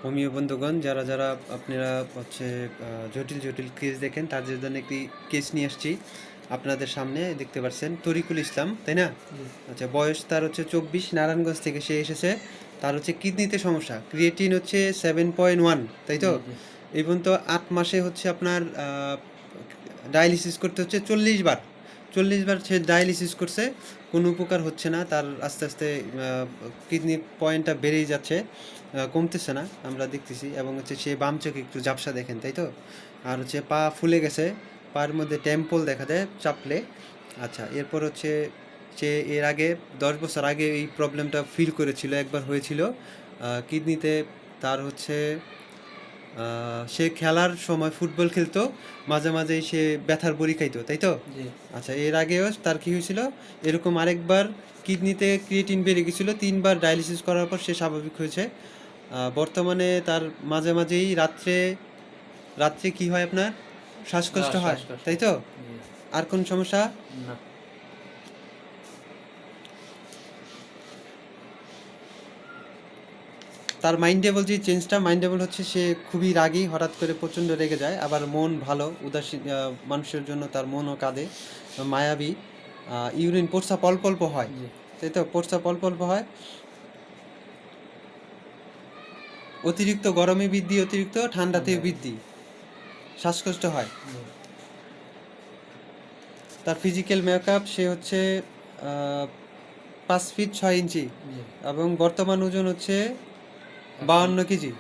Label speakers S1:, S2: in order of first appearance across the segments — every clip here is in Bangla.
S1: হোমিও বন্ধুগণ, যারা যারা আপনারা হচ্ছে জটিল জটিল কেস দেখেন, তাদের জন্য একটি কেস নিয়ে আসছি আপনাদের সামনে। দেখতে পাচ্ছেন তরিকুল ইসলাম, তাই না? আচ্ছা, বয়স তার হচ্ছে 24, নারায়ণগঞ্জ থেকে সে এসেছে। তার হচ্ছে কিডনিতে সমস্যা, ক্রিয়েটিন হচ্ছে 7.1, তাই তো? এই পর্যন্ত 8 মাসে হচ্ছে আপনার ডায়ালিসিস করতে হচ্ছে 40 বার। 40 বার সে ডায়ালিসিস করছে, কোনো উপকার হচ্ছে না তার। আস্তে আস্তে কিডনি পয়েন্টটা বেড়েই যাচ্ছে, কমতেছে না, আমরা দেখতেছি। এবং হচ্ছে সে বাম চোখে একটু ঝাপসা দেখেন, তাই তো? আর হচ্ছে পা ফুলে গেছে, পায়ের মধ্যে টেম্পল দেখা দেয় চাপলে। আচ্ছা, এরপর হচ্ছে সে এর আগে 10 বছর আগে এই প্রবলেমটা ফিল করেছিল, একবার হয়েছিল কিডনিতে। তার হচ্ছে সে খেলার সময় ফুটবল খেলতো, মাঝে মাঝেই সে ব্যথার বড়ি খাইতো, তাই তো? আচ্ছা, এর আগেও তার কি হয়েছিল এরকম আরেকবার, কিডনিতে ক্রিয়েটিন বেড়ে গেছিলো, 3 বার ডায়ালিসিস করার পর সে স্বাভাবিক হয়েছে। বর্তমানে তার মাঝে মাঝেই রাত্রে রাত্রে কি হয় আপনার, শ্বাসকষ্ট হয়, তাই তো? আর কোন সমস্যা? তার মাইন্ডেবল যে চেঞ্জটা, মাইন্ডেবল হচ্ছে সে খুবই রাগী, হঠাৎ করে প্রচণ্ড রেগে যায়। আবার মন ভালো, উদাসীন মানুষের জন্য তার মনও কাঁদে, মায়াবী। ইউরিন প্রস্রাব অল্প অল্প হয়, তাই তো? প্রস্রাব অল্প অল্প হয়, অতিরিক্ত গরমে বৃদ্ধি, অতিরিক্ত ঠান্ডাতে বৃদ্ধি, শ্বাসকষ্ট হয়। তার ফিজিক্যাল মেকআপ, সে হচ্ছে 5 ফিট 6 ইঞ্চি এবং বর্তমান ওজন হচ্ছে 52 কেজি,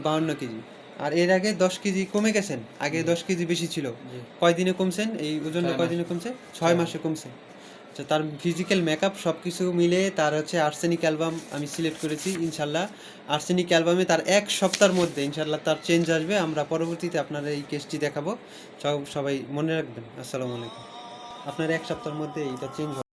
S1: 52 কেজি। আর এর আগে 10 কেজি কমে গেছেন, আগে 10 কেজি বেশি ছিল। কয়দিনে কমছেন এই ওজনটা, কয়দিনে কমছে? 6 মাসে কমছে। আচ্ছা, তার ফিজিক্যাল মেকআপ সব কিছু মিলে তার হচ্ছে আর্সেনিক অ্যালবাম আমি সিলেক্ট করেছি। ইনশাল্লাহ আর্সেনিক অ্যালবামে তার 1 সপ্তাহের মধ্যে ইনশাল্লাহ তার চেঞ্জ আসবে। আমরা পরবর্তীতে আপনারা এই কেসটি দেখাবো, সবাই মনে রাখবেন। আসসালামু আলাইকুম। আপনার 1 সপ্তাহের মধ্যে এইটা চেঞ্জ হবে।